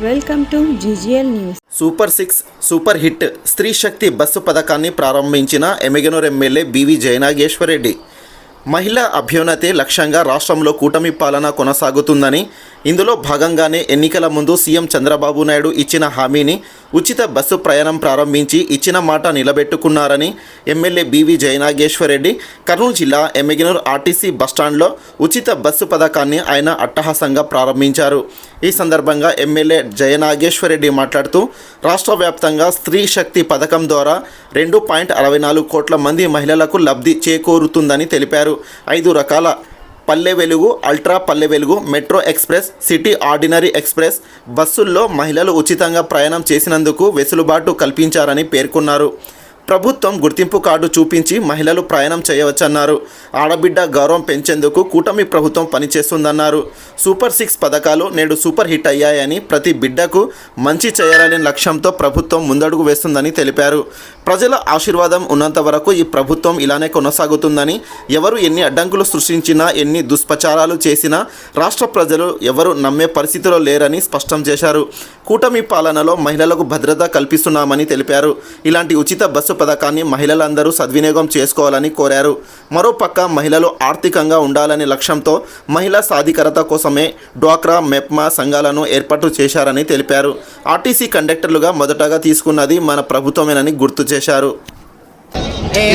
Welcome to GGL news. Super 6 super hit స్త్రీ శక్తి bus పథకాన్ని ప్రారంభించిన ఎమ్మిగనూరు ఎమ్మెల్యే బివి జయనాగేశ్వరరెడ్డి. మహిళా అభ్యున్నతే లక్ష్యంగా రాష్ట్రంలో కూటమి పాలన కొనసాగుతుందని, ఇందులో భాగంగానే ఎన్నికల ముందు సీఎం చంద్రబాబు నాయుడు ఇచ్చిన హామీని ఉచిత బస్సు ప్రయాణం ప్రారంభించి ఇచ్చిన మాట నిలబెట్టుకున్నారని ఎమ్మెల్యే బివి జయనాగేశ్వరరెడ్డి కర్నూలు జిల్లా ఎమ్మిగనూరు ఆర్టీసీ బస్టాండ్లో ఉచిత బస్సు పథకాన్ని ఆయన అట్టహాసంగా ప్రారంభించారు. ఈ సందర్భంగా ఎమ్మెల్యే జయనాగేశ్వరరెడ్డి మాట్లాడుతూ, రాష్ట్ర వ్యాప్తంగా స్త్రీ శక్తి పథకం ద్వారా 2.64 కోట్ల మంది మహిళలకు లబ్ధి చేకూరుతుందని తెలిపారు. 5 రకాల Palle Velugu, ultra Palle Velugu, metro express, city ordinary express బస్సుల్లో మహిళలు ఉచితంగా ప్రయాణం చేసినందుకు వెసులుబాటు కల్పించారని పేర్కొన్నారు. ప్రభుత్వం గుర్తింపు కార్డు చూపించి మహిళలు ప్రయాణం చేయవచ్చన్నారు. ఆడబిడ్డ గౌరవం పెంచేందుకు కూటమి ప్రభుత్వం పనిచేస్తుందన్నారు. సూపర్ 6 పథకాలు నేడు సూపర్ హిట్ అయ్యాయని, ప్రతి బిడ్డకు మంచి చేయాలనే లక్ష్యంతో ప్రభుత్వం ముందడుగు వేస్తుందని తెలిపారు. ప్రజల ఆశీర్వాదం ఉన్నంత వరకు ఈ ప్రభుత్వం ఇలానే కొనసాగుతుందని, ఎవరు ఎన్ని అడ్డంకులు సృష్టించినా, ఎన్ని దుష్ప్రచారాలు చేసినా రాష్ట్ర ప్రజలు ఎవరు నమ్మే పరిస్థితిలో లేరని స్పష్టం చేశారు. కూటమి పాలనలో మహిళలకు భద్రత కల్పిస్తున్నామని తెలిపారు. ఇలాంటి ఉచిత బస్సు పథకాన్ని మహిళలందరూ సద్వినియోగం చేసుకోవాలని కోరారు. మరోపక్క మహిళలు ఆర్థికంగా ఉండాలనే లక్ష్యంతో మహిళా సాధికారత కోసమే డ్వాక్రా, మెప్మా సంఘాలను ఏర్పాటు చేశారని తెలిపారు. ఆర్టీసీ కండక్టర్లుగా మొదటగా తీసుకున్నది మన ప్రభుత్వమేనని గుర్తు చేశారు.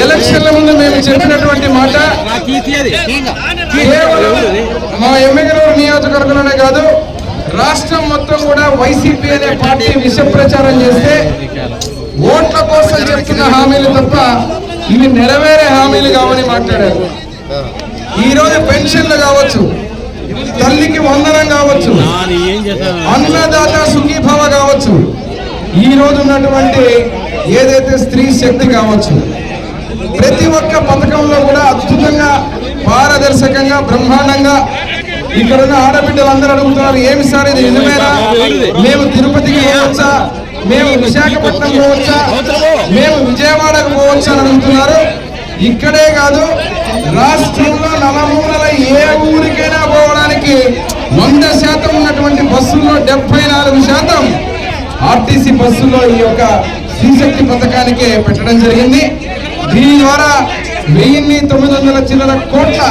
ఎలక్షన్ల ముందు మేము చెప్పినటువంటి మాట మా ఎమ్మిగనూరు నియోజకవర్గంలోనే కాదు, రాష్ట్రం మొత్తం కూడా వైసీపీ అనే పార్టీ విష ప్రచారం చేస్తే ఓట్ల కోసం చెప్తున్న హామీలు తప్ప ఇవి నెరవేరే హామీలు కావని మాట్లాడారు. ఈరోజు పెన్షన్లు కావచ్చు, తల్లికి వందనం కావచ్చు, అన్నదాత సుఖీభవ కావచ్చు, ఈ రోజు ఉన్నటువంటి ఏదైతే స్త్రీ శక్తి కావచ్చు, ప్రతి ఒక్క పథకంలో కూడా అద్భుతంగా, పారదర్శకంగా, బ్రహ్మాండంగా ఇక్కడున్న ఆడబిడ్డలందరూ అడుగుతున్నారు, ఏమి సార్ ఇది నిజమేనా? మేము తిరుపతికి పోవచ్చా, మేము విశాఖపట్నం పోవచ్చా, మేము విజయవాడకు పోవచ్చా అని అడుగుతున్నారు. ఇక్కడే కాదు, రాష్ట్రంలో నలుమూలల ఏ ఊరికైనా పోవడానికి 100% ఉన్నటువంటి బస్సుల్లో 74% ఆర్టీసీ బస్సుల్లో ఈ యొక్క శ్రీశక్తి పథకానికే పెట్టడం జరిగింది. దీని ద్వారా 1900 కోట్ల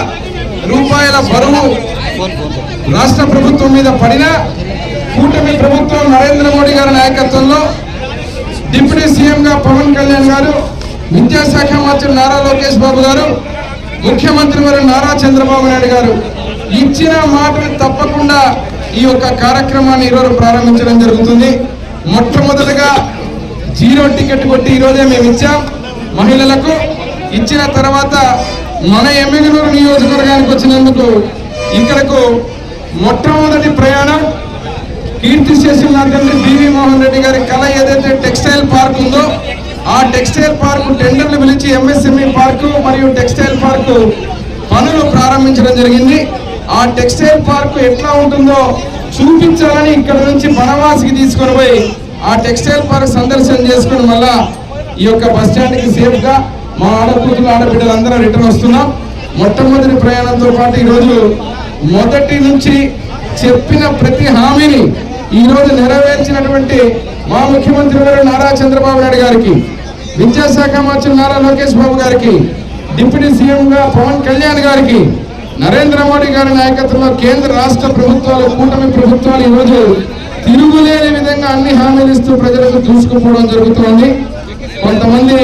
రూపాయల బరువు రాష్ట్ర ప్రభుత్వం మీద పడిన కూటమి ప్రభుత్వం నరేంద్ర మోడీ గారి నాయకత్వంలో డిప్యూటీ సీఎంగా పవన్ కళ్యాణ్ గారు, విద్యాశాఖ మంత్రి నారా లోకేష్ బాబు గారు, ముఖ్యమంత్రి వారు నారా చంద్రబాబు నాయుడు గారు ఇచ్చిన మాటను తప్పకుండా ఈ యొక్క కార్యక్రమాన్ని ఈరోజు ప్రారంభించడం జరుగుతుంది. మొట్టమొదటిగా 0 టికెట్ కొట్టి ఈరోజే మేము ఇచ్చాం మహిళలకు. ఇచ్చిన తర్వాత మన ఎమ్మిగనూరు నియోజకవర్గానికి వచ్చినందుకు ఇక్కడకు మొట్టమొదటి ప్రయాణం కీర్తిశేషులు నా తండ్రి బివి మోహన్ రెడ్డి గారి కళ ఏదైతే టెక్స్టైల్ పార్క్ ఉందో, ఆ టెక్స్టైల్ పార్క్ టెండర్లు పిలిచి ఎంఎస్ఎంఈ పార్కు మరియు టెక్స్టైల్ పార్కు పనులు ప్రారంభించడం జరిగింది. ఆ టెక్స్టైల్ పార్క్ ఎట్లా ఉంటుందో చూపించాలని ఇక్కడ నుంచి బనవాసికి తీసుకొని పోయి ఆ టెక్స్టైల్ పార్క్ సందర్శన చేసుకుని మళ్ళా ఈ యొక్క బస్ స్టాండ్కి సేఫ్గా మా ఆడకూతులు, ఆడబిడ్డలందరూ రిటర్న్ వస్తున్నాం. మొట్టమొదటి ప్రయాణంతో పాటు ఈరోజు మొదటి నుంచి చెప్పిన ప్రతి హామీని ఈరోజు నెరవేర్చినటువంటి మా ముఖ్యమంత్రి గారు నారా చంద్రబాబు నాయుడు గారికి, విద్యాశాఖ మంత్రి నారా లోకేష్ బాబు గారికి, డిప్యూటీ సీఎంగా పవన్ కళ్యాణ్ గారికి, నరేంద్ర మోడీ గారి నాయకత్వంలో కేంద్ర రాష్ట్ర ప్రభుత్వాలు, కూటమి ప్రభుత్వాలు ఈరోజు తిరుగులేని విధంగా అన్ని హామీలు ఇస్తూ ప్రజలకు దూసుకుపోవడం జరుగుతోంది. కొంతమంది